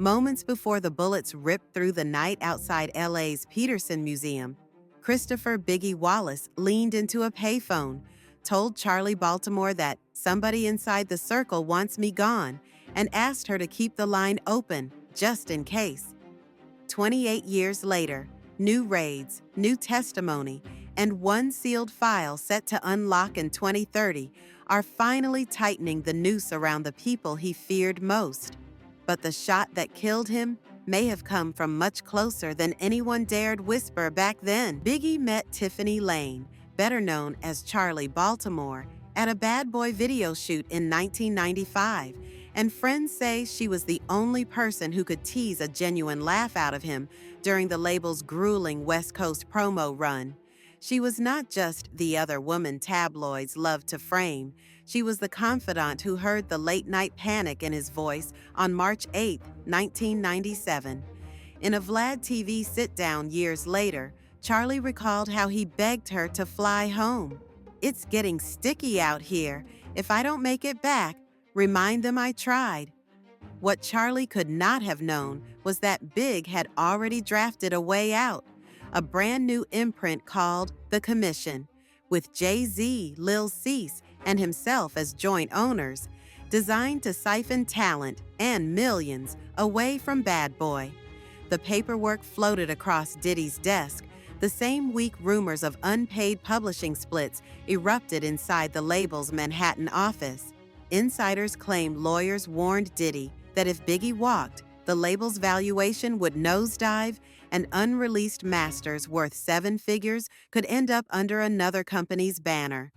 Moments before the bullets ripped through the night outside LA's Peterson Museum, Christopher Biggie Wallace leaned into a payphone, told Charli Baltimore that somebody inside the circle wants me gone, and asked her to keep the line open, just in case. 28 years later, new raids, new testimony, and one sealed file set to unlock in 2030 are finally tightening the noose around the people he feared most. But the shot that killed him may have come from much closer than anyone dared whisper back then. Biggie met Tiffany Lane, better known as Charli Baltimore, at a Bad Boy video shoot in 1995, and friends say she was the only person who could tease a genuine laugh out of him during the label's grueling West Coast promo run. She was not just the other woman tabloids loved to frame. She was the confidant who heard the late-night panic in his voice on March 8, 1997. In a Vlad TV sit-down years later, Charli recalled how he begged her to fly home. "It's getting sticky out here. If I don't make it back, remind them I tried." What Charli could not have known was that Big had already drafted a way out, a brand new imprint called The Commission, with Jay-Z, Lil Cease, and himself as joint owners, designed to siphon talent and millions away from Bad Boy. The paperwork floated across Diddy's desk the same week rumors of unpaid publishing splits erupted inside the label's Manhattan office. Insiders claimed lawyers warned Diddy that if Biggie walked, the label's valuation would nosedive and unreleased masters worth 7 figures could end up under another company's banner.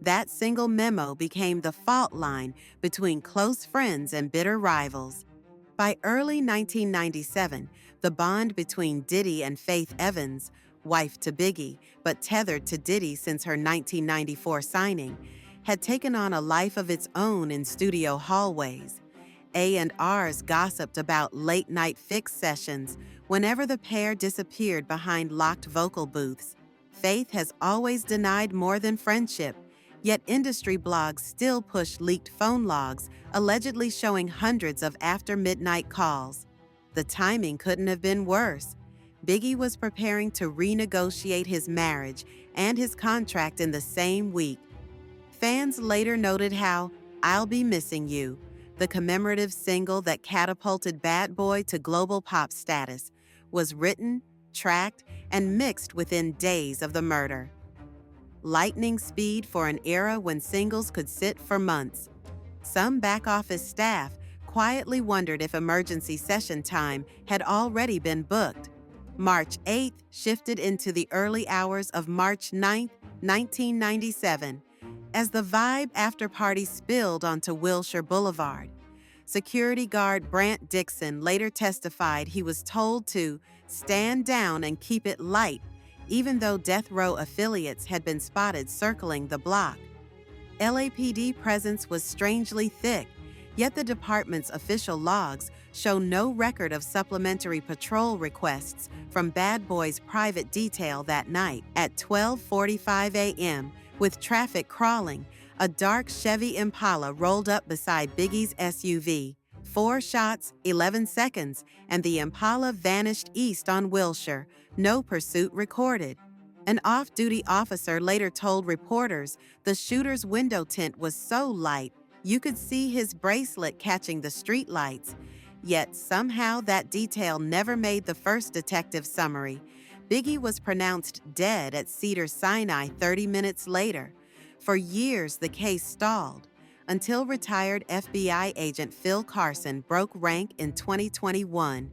That single memo became the fault line between close friends and bitter rivals. By early 1997, the bond between Diddy and Faith Evans, wife to Biggie, but tethered to Diddy since her 1994 signing, had taken on a life of its own in studio hallways. A&Rs gossiped about late-night fix sessions whenever the pair disappeared behind locked vocal booths. Faith has always denied more than friendship, yet industry blogs still push leaked phone logs allegedly showing hundreds of after-midnight calls. The timing couldn't have been worse. Biggie was preparing to renegotiate his marriage and his contract in the same week. Fans later noted how "I'll Be Missing You," the commemorative single that catapulted Bad Boy to global pop status, was written, tracked, and mixed within days of the murder. Lightning speed for an era when singles could sit for months. Some back-office staff quietly wondered if emergency session time had already been booked. March 8th shifted into the early hours of March 9th, 1997, as the Vibe after-party spilled onto Wilshire Boulevard. Security guard Brant Dixon later testified he was told to stand down and keep it light, even though death row affiliates had been spotted circling the block. LAPD presence was strangely thick, yet the department's official logs show no record of supplementary patrol requests from Bad Boy's private detail that night. At 12:45 a.m., with traffic crawling, a dark Chevy Impala rolled up beside Biggie's SUV. 4 shots, 11 seconds, and the Impala vanished east on Wilshire, no pursuit recorded. An off-duty officer later told reporters the shooter's window tint was so light you could see his bracelet catching the streetlights. Yet somehow that detail never made the first detective summary. Biggie was pronounced dead at Cedars-Sinai 30 minutes later. For years, the case stalled, until retired FBI agent Phil Carson broke rank in 2021.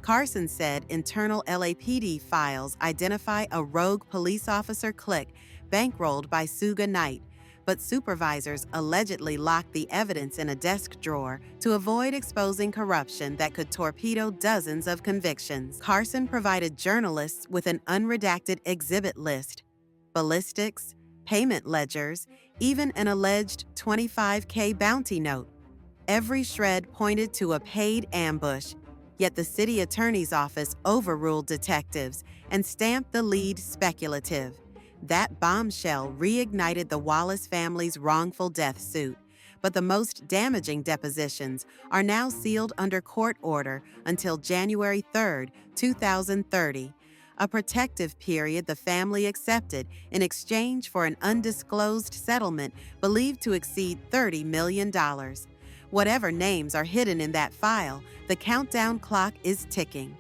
Carson said internal LAPD files identify a rogue police officer clique bankrolled by Suge Knight, but supervisors allegedly locked the evidence in a desk drawer to avoid exposing corruption that could torpedo dozens of convictions. Carson provided journalists with an unredacted exhibit list, ballistics, payment ledgers, even an alleged $25K bounty note. Every shred pointed to a paid ambush, yet the city attorney's office overruled detectives and stamped the lead speculative. That bombshell reignited the Wallace family's wrongful death suit, but the most damaging depositions are now sealed under court order until January 3, 2030, a protective period the family accepted in exchange for an undisclosed settlement believed to exceed $30 million. Whatever names are hidden in that file, the countdown clock is ticking.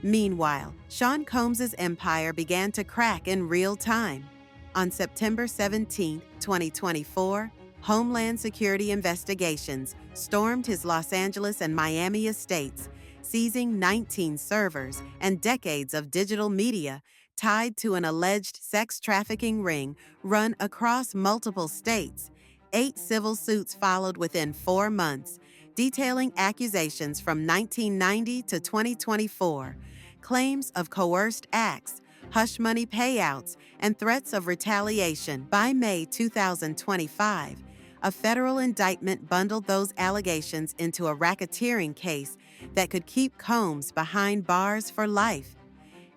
Meanwhile, Sean Combs's empire began to crack in real time. On September 17, 2024, Homeland Security investigations stormed his Los Angeles and Miami estates, seizing 19 servers and decades of digital media tied to an alleged sex trafficking ring run across multiple states. 8 civil suits followed within 4 months, detailing accusations from 1990 to 2024, claims of coerced acts, hush money payouts, and threats of retaliation. By May 2025, a federal indictment bundled those allegations into a racketeering case that could keep Combs behind bars for life.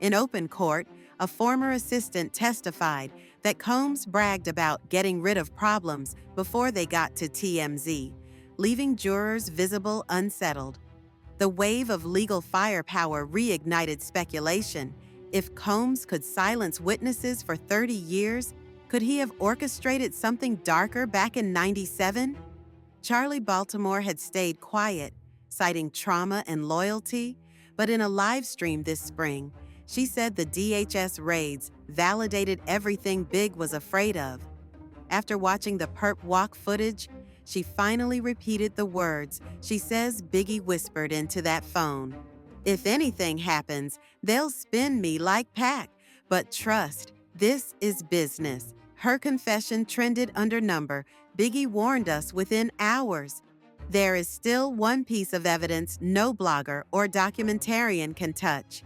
In open court, a former assistant testified that Combs bragged about getting rid of problems before they got to TMZ, leaving jurors visible unsettled. The wave of legal firepower reignited speculation. If Combs could silence witnesses for 30 years, could he have orchestrated something darker back in '97? Charli Baltimore had stayed quiet, citing trauma and loyalty, but in a live stream this spring, she said the DHS raids validated everything Big was afraid of. After watching the perp walk footage, she finally repeated the words she says Biggie whispered into that phone. "If anything happens, they'll spin me like Pac, but trust, this is business." Her confession trended under number. Biggie warned us within hours. There is still one piece of evidence no blogger or documentarian can touch: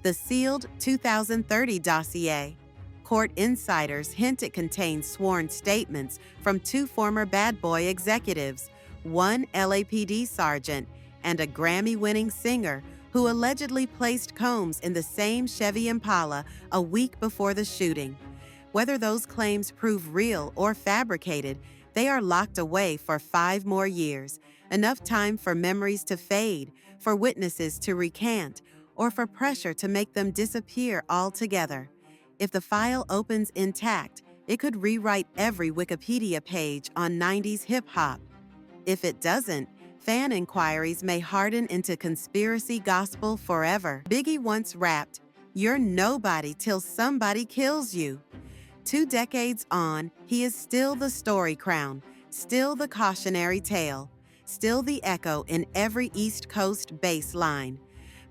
the sealed 2030 dossier. Court insiders hint it contains sworn statements from 2 former Bad Boy executives, one LAPD sergeant, and a Grammy-winning singer who allegedly placed Combs in the same Chevy Impala a week before the shooting. Whether those claims prove real or fabricated, they are locked away for 5 more years, enough time for memories to fade, for witnesses to recant, or for pressure to make them disappear altogether. If the file opens intact, it could rewrite every Wikipedia page on 90s hip-hop. If it doesn't, fan inquiries may harden into conspiracy gospel forever. Biggie once rapped, "You're nobody till somebody kills you." 2 decades on, he is still the story crown, still the cautionary tale, still the echo in every East Coast bass line.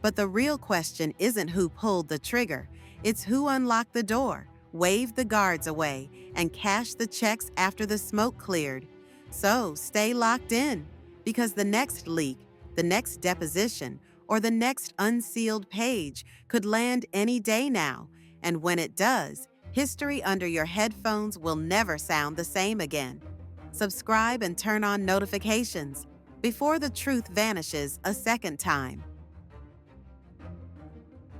But the real question isn't who pulled the trigger, it's who unlocked the door, waved the guards away, and cashed the checks after the smoke cleared. So stay locked in, because the next leak, the next deposition, or the next unsealed page could land any day now, and when it does, history under your headphones will never sound the same again. Subscribe and turn on notifications before the truth vanishes a second time.